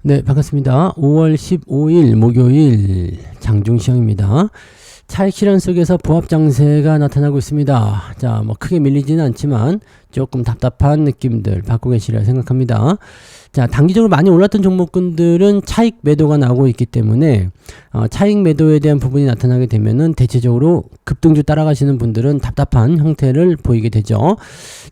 네, 반갑습니다. 5월 15일 목요일 장중 시황입니다. 차익 실현 속에서 보합 장세가 나타나고 있습니다. 자, 크게 밀리지는 않지만 조금 답답한 느낌들 받고 계시리라 생각합니다. 자, 단기적으로 많이 올랐던 종목군들은 차익 매도가 나오고 있기 때문에 차익 매도에 대한 부분이 나타나게 되면은 대체적으로 급등주 따라가시는 분들은 답답한 형태를 보이게 되죠.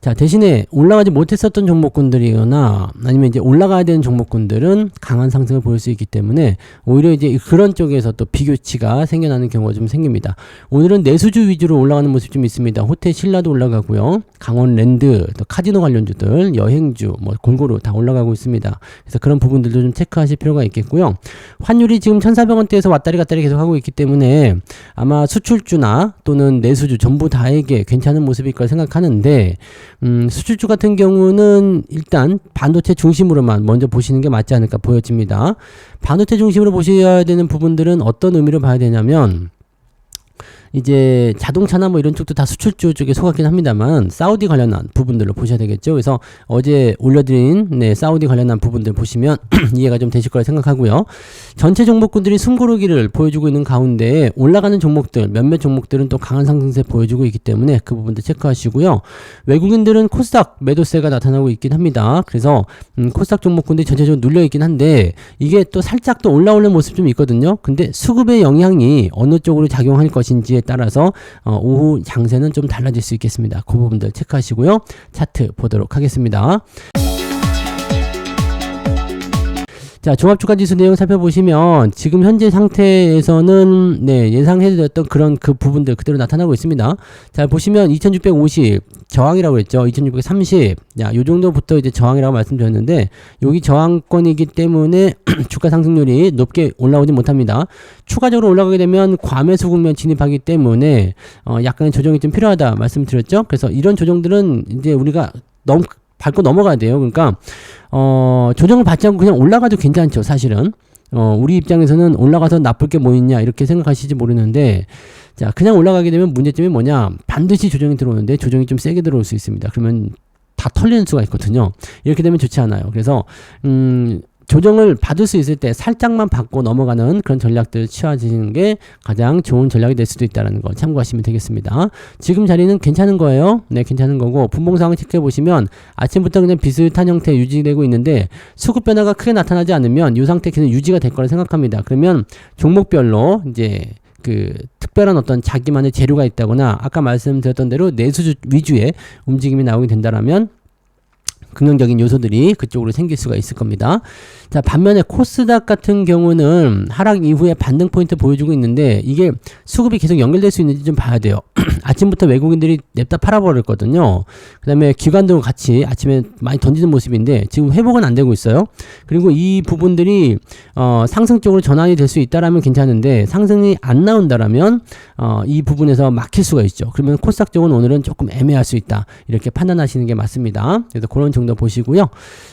자, 대신에 올라가지 못했었던 종목군들이거나 아니면 이제 올라가야 되는 종목군들은 강한 상승을 보일 수 있기 때문에 오히려 이제 그런 쪽에서 또 비교치가 생겨나는 경우가 좀 생깁니다. 오늘은 내수주 위주로 올라가는 모습이 좀 있습니다. 호텔 신라도 올라가고요. 강원랜드, 또 카지노 관련주들, 여행주 골고루 다 올라가고 있습니다. 그래서 그런 부분들도 좀 체크하실 필요가 있겠고요. 환율이 지금 1,400원대에서 왔다리 갔다리 계속 하고 있기 때문에 아마 수출주나 또는 내수주 전부 다에게 괜찮은 모습일 걸 생각하는데 수출주 같은 경우는 일단 반도체 중심으로만 먼저 보시는 게 맞지 않을까 보여집니다. 반도체 중심으로 보셔야 되는 부분들은 어떤 의미로 봐야 되냐면 이제 자동차나 이런 쪽도 다 수출주 쪽에 속하긴 합니다만 사우디 관련한 부분들로 보셔야 되겠죠. 그래서 어제 올려드린 사우디 관련한 부분들 보시면 이해가 좀 되실 거라 생각하고요. 전체 종목군들이 숨고르기를 보여주고 있는 가운데 올라가는 종목들 몇몇 종목들은 또 강한 상승세 보여주고 있기 때문에 그 부분도 체크하시고요. 외국인들은 코스닥 매도세가 나타나고 있긴 합니다. 그래서 코스닥 종목군들이 전체적으로 눌려 있긴 한데 이게 또 살짝 또 올라오는 모습 좀 있거든요. 근데 수급의 영향이 어느 쪽으로 작용할 것인지에 따라서 오후 장세는 좀 달라질 수 있겠습니다. 그 부분들 체크하시고요. 차트 보도록 하겠습니다. 자, 종합주가지수 내용 살펴보시면 지금 현재 상태에서는 예상해드렸던 그런 그 부분들 그대로 나타나고 있습니다. 자, 보시면 2650 저항이라고 했죠. 2630. 야, 요 정도부터 이제 저항이라고 말씀드렸는데 여기 저항권이기 때문에 주가 상승률이 높게 올라오지 못합니다. 추가적으로 올라가게 되면 과매수 국면 진입하기 때문에 약간의 조정이 좀 필요하다 말씀드렸죠. 그래서 이런 조정들은 이제 우리가 밟고 넘어가야 돼요. 그러니까 조정을 받지 않고 그냥 올라가도 괜찮죠. 사실은 우리 입장에서는 올라가서 나쁠 게 뭐 있냐 이렇게 생각하실지 모르는데 자, 그냥 올라가게 되면 문제점이 뭐냐, 반드시 조정이 들어오는데 조정이 좀 세게 들어올 수 있습니다. 그러면 다 털리는 수가 있거든요. 이렇게 되면 좋지 않아요. 그래서 조정을 받을 수 있을 때 살짝만 받고 넘어가는 그런 전략들을 취하시는 게 가장 좋은 전략이 될 수도 있다는 거 참고하시면 되겠습니다. 지금 자리는 괜찮은 거예요. 네, 괜찮은 거고 분봉 상황 체크해 보시면 아침부터 그냥 비슷한 형태 유지되고 있는데 수급 변화가 크게 나타나지 않으면 이 상태 계속 유지가 될 거라 생각합니다. 그러면 종목별로 이제 특별한 어떤 자기만의 재료가 있다거나 아까 말씀드렸던 대로 내수주 위주의 움직임이 나오게 된다라면 긍정적인 요소들이 그쪽으로 생길 수가 있을 겁니다. 자, 반면에 코스닥 같은 경우는 하락 이후에 반등 포인트 보여주고 있는데 이게 수급이 계속 연결될 수 있는지 좀 봐야 돼요. 아침부터 외국인들이 냅다 팔아버렸거든요. 그 다음에 기관도 같이 아침에 많이 던지는 모습인데 지금 회복은 안 되고 있어요. 그리고 이 부분들이 상승 쪽으로 전환이 될 수 있다라면 괜찮은데 상승이 안 나온다라면 이 부분에서 막힐 수가 있죠. 그러면 코스닥 쪽은 오늘은 조금 애매할 수 있다. 이렇게 판단하시는 게 맞습니다. 그래서 그런 정도 보시고요.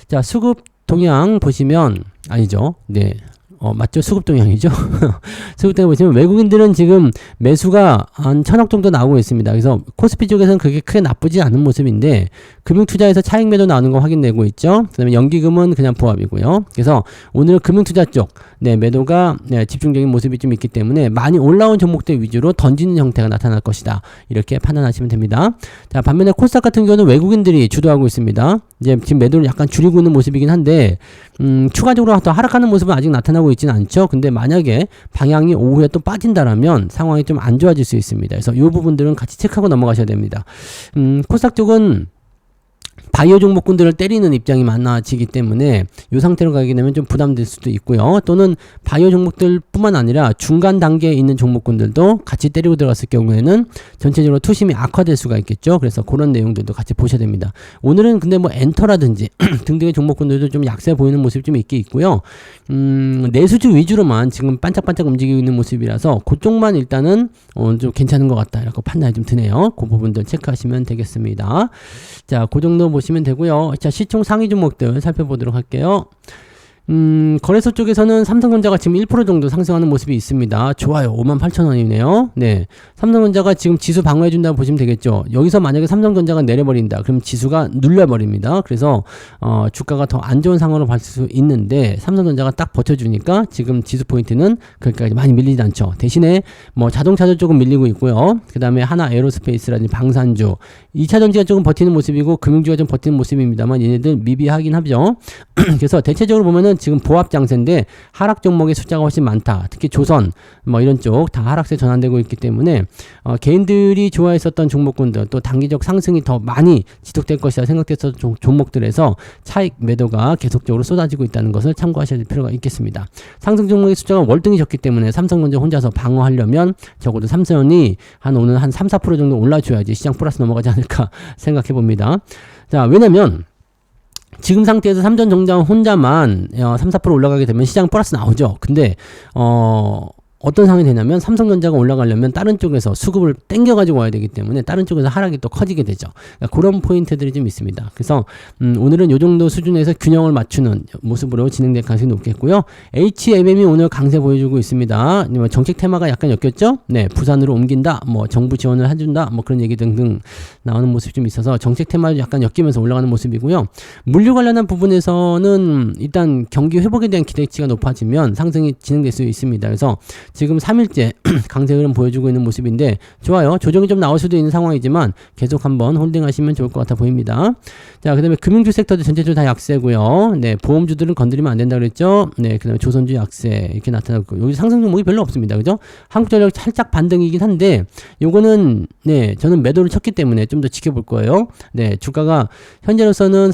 자, 수급 동향 보시면 아니죠. 네. 맞죠? 수급 동향이죠. 수급 동향 보시면 외국인들은 지금 매수가 한 1,000억 정도 나오고 있습니다. 그래서 코스피 쪽에서는 그게 크게 나쁘지 않은 모습인데 금융투자에서 차익 매도 나오는 거 확인되고 있죠. 그 다음에 연기금은 그냥 보합이고요. 그래서 오늘은 금융투자 쪽 매도가 집중적인 모습이 좀 있기 때문에 많이 올라온 종목들 위주로 던지는 형태가 나타날 것이다. 이렇게 판단하시면 됩니다. 자, 반면에 코스닥 같은 경우는 외국인들이 주도하고 있습니다. 이제 지금 매도를 약간 줄이고 있는 모습이긴 한데 추가적으로 더 하락하는 모습은 아직 나타나고 있지는 않죠. 근데 만약에 방향이 오후에 또 빠진다라면 상황이 좀 안 좋아질 수 있습니다. 그래서 이 부분들은 같이 체크하고 넘어가셔야 됩니다. 코스닥 쪽은 바이오 종목군들을 때리는 입장이 많아지기 때문에 이 상태로 가게 되면 좀 부담될 수도 있고요. 또는 바이오 종목들 뿐만 아니라 중간 단계에 있는 종목군들도 같이 때리고 들어갔을 경우에는 전체적으로 투심이 악화될 수가 있겠죠. 그래서 그런 내용들도 같이 보셔야 됩니다. 오늘은 근데 엔터라든지 등등의 종목군들도 좀 약세 보이는 모습이 좀 있고요. 내수주 위주로만 지금 반짝반짝 움직이고 있는 모습이라서 그쪽만 일단은 좀 괜찮은 것 같다 이렇게 판단이 좀 드네요. 그 부분들 체크하시면 되겠습니다. 자, 그 정도 보시면 되고요. 자, 시총 상위 종목들 살펴보도록 할게요. 거래소 쪽에서는 삼성전자가 지금 1% 정도 상승하는 모습이 있습니다. 좋아요. 58,000원이네요. 네. 삼성전자가 지금 지수 방어해준다고 보시면 되겠죠. 여기서 만약에 삼성전자가 내려버린다. 그럼 지수가 눌려버립니다. 그래서, 주가가 더 안 좋은 상황으로 갈 수 있는데, 삼성전자가 딱 버텨주니까 지금 지수 포인트는 그렇게까지 많이 밀리지 않죠. 대신에 뭐 자동차도 조금 밀리고 있고요. 그 다음에 하나 에어로스페이스라든지 방산주, 2차 전지가 조금 버티는 모습이고, 금융주가 좀 버티는 모습입니다만, 얘네들 미비하긴 하죠. 그래서 대체적으로 보면은 지금 보합 장세인데 하락 종목의 숫자가 훨씬 많다. 특히 조선 뭐 이런 쪽 다 하락세 전환되고 있기 때문에 개인들이 좋아했었던 종목군들 또 단기적 상승이 더 많이 지속될 것이라 생각됐던 종목들에서 차익 매도가 계속적으로 쏟아지고 있다는 것을 참고하셔야 될 필요가 있겠습니다. 상승 종목의 숫자가 월등히 적기 때문에 삼성전자 혼자서 방어하려면 적어도 삼성이 오늘 한 3, 4% 정도 올라줘야지 시장 플러스 넘어가지 않을까 생각해 봅니다. 자, 왜냐면 지금 상태에서 삼성전자 혼자만 3, 4% 올라가게 되면 시장 플러스 나오죠. 근데 어떤 상황이 되냐면 삼성전자가 올라가려면 다른 쪽에서 수급을 땡겨가지고 와야 되기 때문에 다른 쪽에서 하락이 또 커지게 되죠. 그러니까 그런 포인트들이 좀 있습니다. 그래서 오늘은 이 정도 수준에서 균형을 맞추는 모습으로 진행될 가능성이 높겠고요. HMM이 오늘 강세 보여주고 있습니다. 정책 테마가 약간 엮였죠. 네, 부산으로 옮긴다, 뭐 정부 지원을 해준다, 뭐 그런 얘기 등등 나오는 모습이 좀 있어서 정책 테마도 약간 엮이면서 올라가는 모습이고요. 물류 관련한 부분에서는 일단 경기 회복에 대한 기대치가 높아지면 상승이 진행될 수 있습니다. 그래서 지금 3일째 강세 흐름 보여주고 있는 모습인데 좋아요. 조정이 좀 나올 수도 있는 상황이지만 계속 한번 홀딩하시면 좋을 것 같아 보입니다. 자, 그 다음에 금융주 섹터도 전체적으로 다 약세고요. 네, 보험주들은 건드리면 안 된다 그랬죠. 네, 그 다음에 조선주 약세 이렇게 나타나고 여기 상승 종목이 별로 없습니다. 그죠? 한국전력 살짝 반등이긴 한데 요거는 네, 저는 매도를 쳤기 때문에 좀 더 지켜볼 거예요. 네, 주가가 현재로서는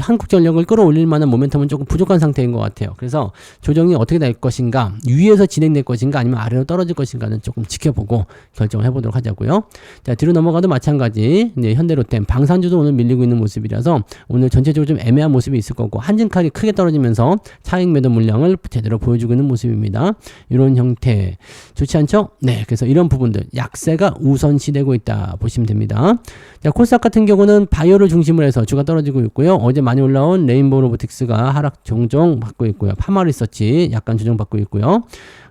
한국전력을 끌어올릴 만한 모멘텀은 조금 부족한 상태인 것 같아요. 그래서 조정이 어떻게 될 것인가, 위에서 진행될 것인가 아니면 아래로 떨어질 것인가는 조금 지켜보고 결정을 해보도록 하자고요. 자, 뒤로 넘어가도 마찬가지. 네, 현대로템, 방산주도 오늘 밀리고 있는 모습이라서 오늘 전체적으로 좀 애매한 모습이 있을 거고 한진칼이 크게 떨어지면서 차익 매도 물량을 제대로 보여주고 있는 모습입니다. 이런 형태 좋지 않죠? 네, 그래서 이런 부분들 약세가 우선시되고 있다 보시면 됩니다. 자, 코스닥 같은 경우는 바이오를 중심으로 해서 주가 떨어지고 있고요. 어제 많이 올라온 레인보우 로보틱스가 하락 종종 받고 있고요. 파마리서치 약간 조정받고 있고요.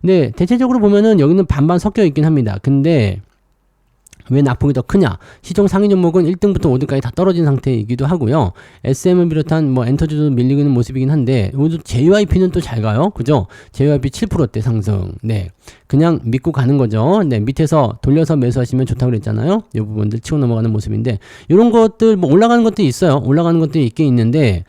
네, 대체적으로 보면은 여기는 반반 섞여 있긴 합니다. 근데 왜 낙폭이 더 크냐? 시총 상위 종목은 1등부터 5등까지 다 떨어진 상태이기도 하고요. SM을 비롯한 뭐 엔터주도 밀리고 있는 모습이긴 한데 오늘 JYP는 또 잘 가요. 그죠? JYP 7%대 상승. 네. 그냥 믿고 가는 거죠. 네, 밑에서 돌려서 매수하시면 좋다고 그랬잖아요. 이 부분들 치고 넘어가는 모습인데 이런 것들 뭐 올라가는 것도 있어요. 올라가는 것도 있긴 있는데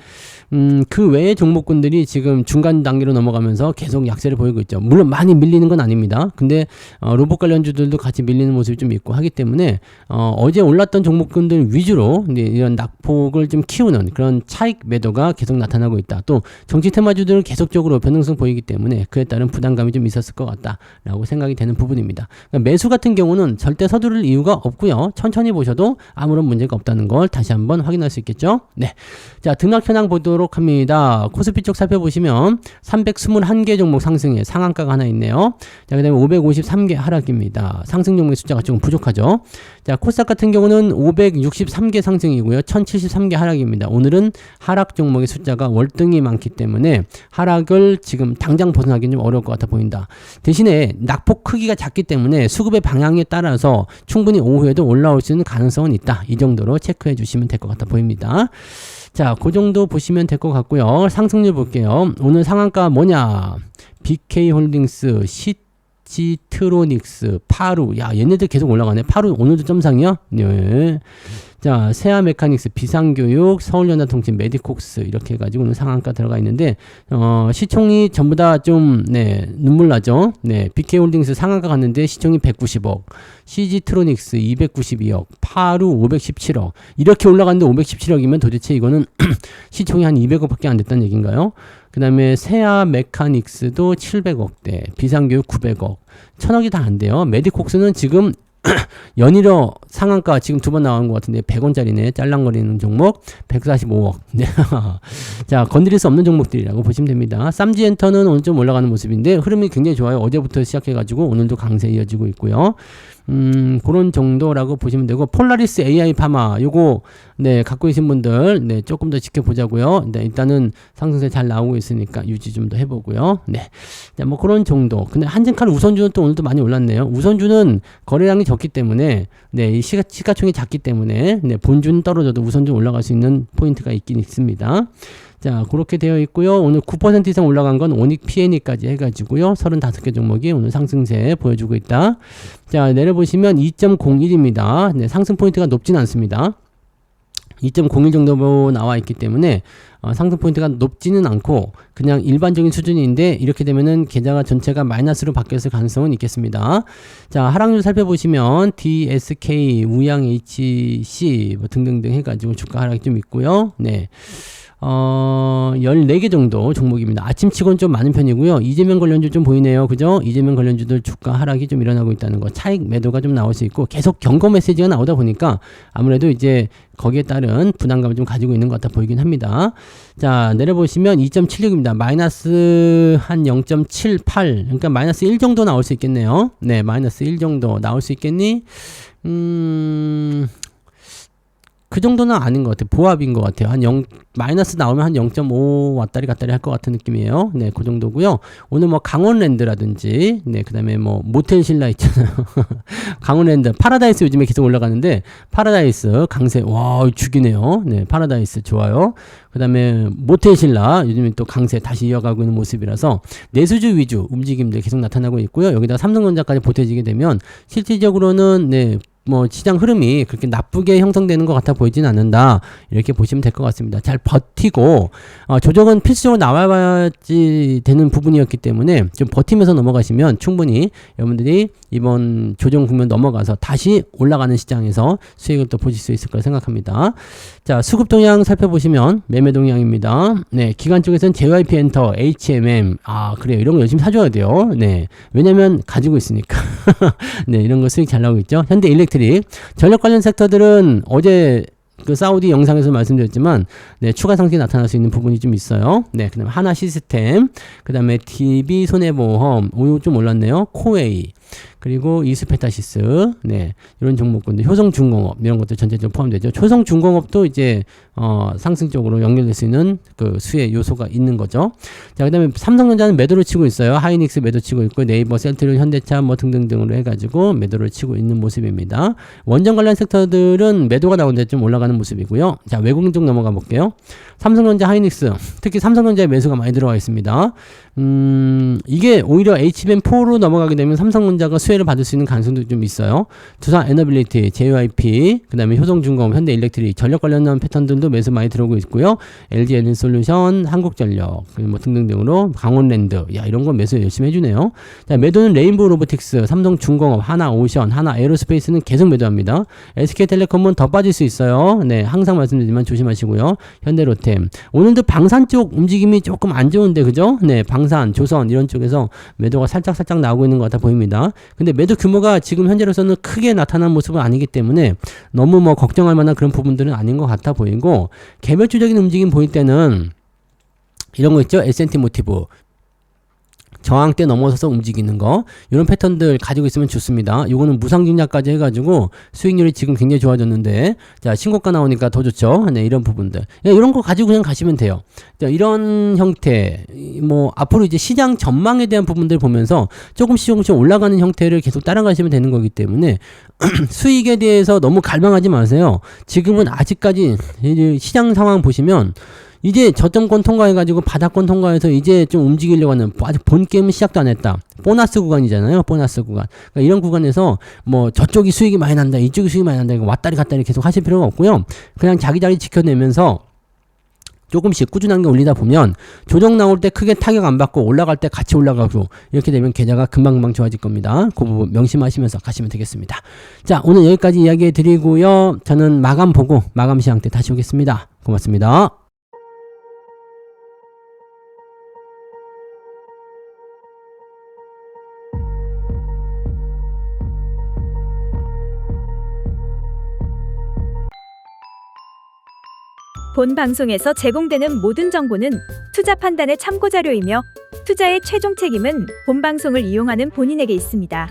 그 외의 종목군들이 지금 중간 단계로 넘어가면서 계속 약세를 보이고 있죠. 물론 많이 밀리는 건 아닙니다. 근데 로봇 관련주들도 같이 밀리는 모습이 좀 있고 하기 때문에 어제 올랐던 종목군들 위주로 이런 낙폭을 좀 키우는 그런 차익 매도가 계속 나타나고 있다. 또 정치 테마주들은 계속적으로 변동성 보이기 때문에 그에 따른 부담감이 좀 있었을 것 같다라고 생각이 되는 부분입니다. 그러니까 매수 같은 경우는 절대 서두를 이유가 없고요. 천천히 보셔도 아무런 문제가 없다는 걸 다시 한번 확인할 수 있겠죠. 네, 자, 등락 현황 보도록 합니다. 코스피 쪽 살펴보시면 321개 종목 상승에 상한가가 하나 있네요. 자, 그 다음에 553개 하락입니다. 상승 종목의 숫자가 조금 부족하죠. 자, 코스닥 같은 경우는 563개 상승이고요. 1073개 하락입니다. 오늘은 하락 종목의 숫자가 월등히 많기 때문에 하락을 지금 당장 벗어나기는 좀 어려울 것 같아 보인다. 대신에 낙폭 크기가 작기 때문에 수급의 방향에 따라서 충분히 오후에도 올라올 수 있는 가능성은 있다. 이 정도로 체크해 주시면 될 것 같아 보입니다. 자, 그 정도 보시면 될 것 같고요. 상승률 볼게요. 오늘 상한가 뭐냐? BK홀딩스, 시티트로닉스, 파루. 야, 얘네들 계속 올라가네. 파루 오늘도 점상이야? 네. 자, 세아메카닉스, 비상교육, 서울연합통신, 메디콕스 이렇게 해가지고 오늘 상한가 들어가 있는데 시총이 전부 다 좀 네, 눈물 나죠. 네, BK홀딩스 상한가 갔는데 시총이 190억, CG트로닉스 292억, 파루 517억 이렇게 올라갔는데 517억이면 도대체 이거는 시총이 한 200억밖에 안 됐다는 얘기인가요? 그 다음에 세아메카닉스도 700억대, 비상교육 900억, 1000억이 다 안 돼요. 메디콕스는 지금 연일어 상한가 지금 두 번 나온 것 같은데 100원짜리네. 짤랑거리는 종목 145억. 네. 자, 건드릴 수 없는 종목들이라고 보시면 됩니다. 쌈지엔터는 오늘 좀 올라가는 모습인데 흐름이 굉장히 좋아요. 어제부터 시작해가지고 오늘도 강세 이어지고 있고요. 그런 정도라고 보시면 되고, 폴라리스 AI 파마 요거 네 갖고 계신 분들 네 조금 더 지켜보자고요. 네 일단은 상승세 잘 나오고 있으니까 유지 좀 더 해보고요. 네, 자, 뭐 그런 정도. 근데 한진칼 우선주는 또 오늘도 많이 올랐네요. 우선주는 거래량이 적기 때문에 네 이 시가총이 작기 때문에 네 본주는 떨어져도 우선주 올라갈 수 있는 포인트가 있긴 있습니다. 자, 그렇게 되어 있고요. 오늘 9% 이상 올라간 건 오닉 PNE까지 해가지고요. 35개 종목이 오늘 상승세 보여주고 있다. 자, 내려보시면 2.01입니다. 네, 상승 포인트가 높진 않습니다. 2.01 정도 나와 있기 때문에 상승 포인트가 높지는 않고 그냥 일반적인 수준인데, 이렇게 되면은 계좌가 전체가 마이너스로 바뀌었을 가능성은 있겠습니다. 자, 하락률 살펴보시면 DSK, 우양 HC 뭐 등등등 해가지고 주가 하락이 좀 있고요. 네. 14개 정도 종목입니다. 아침치고는 좀 많은 편이고요. 이재명 관련주 좀 보이네요. 그죠? 이재명 관련주들 주가 하락이 좀 일어나고 있다는 거. 차익 매도가 좀 나올 수 있고, 계속 경고 메시지가 나오다 보니까 아무래도 이제 거기에 따른 부담감을 좀 가지고 있는 것 같아 보이긴 합니다. 자, 내려보시면 2.76입니다. 마이너스 한 0.78. 그러니까 마이너스 1 정도 나올 수 있겠네요. 네, 마이너스 1 정도 나올 수 있겠니? 그 정도는 아닌 것 같아요. 보합인 것 같아요. 마이너스 나오면 한 0.5 왔다리 갔다리 할 것 같은 느낌이에요. 네, 그 정도고요. 오늘 뭐 강원랜드라든지, 네, 그 다음에 뭐 모텔 신라 있잖아요. 강원랜드, 파라다이스 요즘에 계속 올라가는데, 파라다이스 강세, 와, 죽이네요. 네, 파라다이스 좋아요. 그 다음에 모텔 신라, 요즘에 또 강세 다시 이어가고 있는 모습이라서, 내수주 위주 움직임들 계속 나타나고 있고요. 여기다 삼성전자까지 보태지게 되면, 실질적으로는, 네, 뭐 시장 흐름이 그렇게 나쁘게 형성되는 것 같아 보이진 않는다, 이렇게 보시면 될 것 같습니다. 잘 버티고 조정은 필수적으로 나와야지 되는 부분이었기 때문에 좀 버티면서 넘어가시면 충분히 여러분들이 이번 조정 국면 넘어가서 다시 올라가는 시장에서 수익을 또 보실 수 있을 거라 생각합니다. 자, 수급 동향 살펴보시면 매매 동향입니다. 네, 기관 쪽에서는 JYP 엔터, HMM, 그래요, 이런 거 열심히 사줘야 돼요. 네, 왜냐면 가지고 있으니까. 네, 이런 거 수익 잘 나오고 있죠. 현대 일렉트릭, 전력 관련 섹터들은 어제 그 사우디 영상에서 말씀드렸지만, 네, 추가 상승이 나타날 수 있는 부분이 좀 있어요. 네, 그 다음에 하나 시스템, 그 다음에 DB 손해보험, 오유 좀 올랐네요. 코웨이, 그리고 이스페타시스, 네, 이런 종목군들, 효성중공업, 이런 것도 전체적으로 포함되죠. 효성중공업도 이제 상승적으로 연결될 수 있는 그 수혜 요소가 있는 거죠. 자, 그 다음에 삼성전자는 매도를 치고 있어요. 하이닉스 매도 치고 있고, 네이버, 셀트리온, 현대차 뭐 등등등으로 해가지고 매도를 치고 있는 모습입니다. 원전 관련 섹터들은 매도가 나오는데 좀 올라가는 모습이고요. 자, 외국인 쪽 넘어가 볼게요. 삼성전자, 하이닉스, 특히 삼성전자에 매수가 많이 들어가 있습니다. 이게 오히려 HBM4로 넘어가게 되면 삼성전자가 수혜를 받을 수 있는 가능성도 좀 있어요. 두산 에너빌리티, JYP, 그 다음에 효성중공업, 현대일렉트릭, 전력 관련한 패턴들도 매수 많이 들어오고 있고요. LG 에너솔루션, 한국전력, 뭐 등등등으로 강원랜드, 야, 이런 거 매수 열심히 해주네요. 자, 매도는 레인보우 로보틱스, 삼성중공업, 하나오션, 하나에어로스페이스는 계속 매도합니다. SK텔레콤은 더 빠질 수 있어요. 네, 항상 말씀드리지만 조심하시고요. 현대로템, 오늘도 방산 쪽 움직임이 조금 안 좋은데, 그죠? 네, 방산, 조선 이런 쪽에서 매도가 살짝 나오고 있는 것 같아 보입니다. 근데 매도 규모가 지금 현재로서는 크게 나타난 모습은 아니기 때문에 너무 뭐 걱정할 만한 그런 부분들은 아닌 것 같아 보이고, 개별주적인 움직임 보일 때는 이런 거 있죠. S&T 모티브, 저항대 넘어서서 움직이는 거, 이런 패턴들 가지고 있으면 좋습니다. 요거는 무상증자까지 해가지고 수익률이 지금 굉장히 좋아졌는데, 자, 신고가 나오니까 더 좋죠. 네, 이런 부분들, 이런 거 가지고 그냥 가시면 돼요. 자, 이런 형태, 뭐 앞으로 이제 시장 전망에 대한 부분들 보면서 조금씩 올라가는 형태를 계속 따라가시면 되는 거기 때문에 수익에 대해서 너무 갈망하지 마세요. 지금은 아직까지 시장 상황 보시면 이제 저점권 통과해가지고 바닥권 통과해서 이제 좀 움직이려고 하는, 아직 본 게임은 시작도 안 했다. 보너스 구간이잖아요. 보너스 구간. 그러니까 이런 구간에서 뭐 저쪽이 수익이 많이 난다, 이쪽이 수익이 많이 난다, 이거 왔다리 갔다리 계속 하실 필요가 없고요. 그냥 자기 자리 지켜내면서 조금씩 꾸준하게 올리다 보면 조정 나올 때 크게 타격 안 받고 올라갈 때 같이 올라가고, 이렇게 되면 계좌가 금방금방 좋아질 겁니다. 그 부분 명심하시면서 가시면 되겠습니다. 자, 오늘 여기까지 이야기해 드리고요. 저는 마감 보고 마감 시황 때 다시 오겠습니다. 고맙습니다. 본 방송에서 제공되는 모든 정보는 투자 판단의 참고 자료이며 투자의 최종 책임은 본 방송을 이용하는 본인에게 있습니다.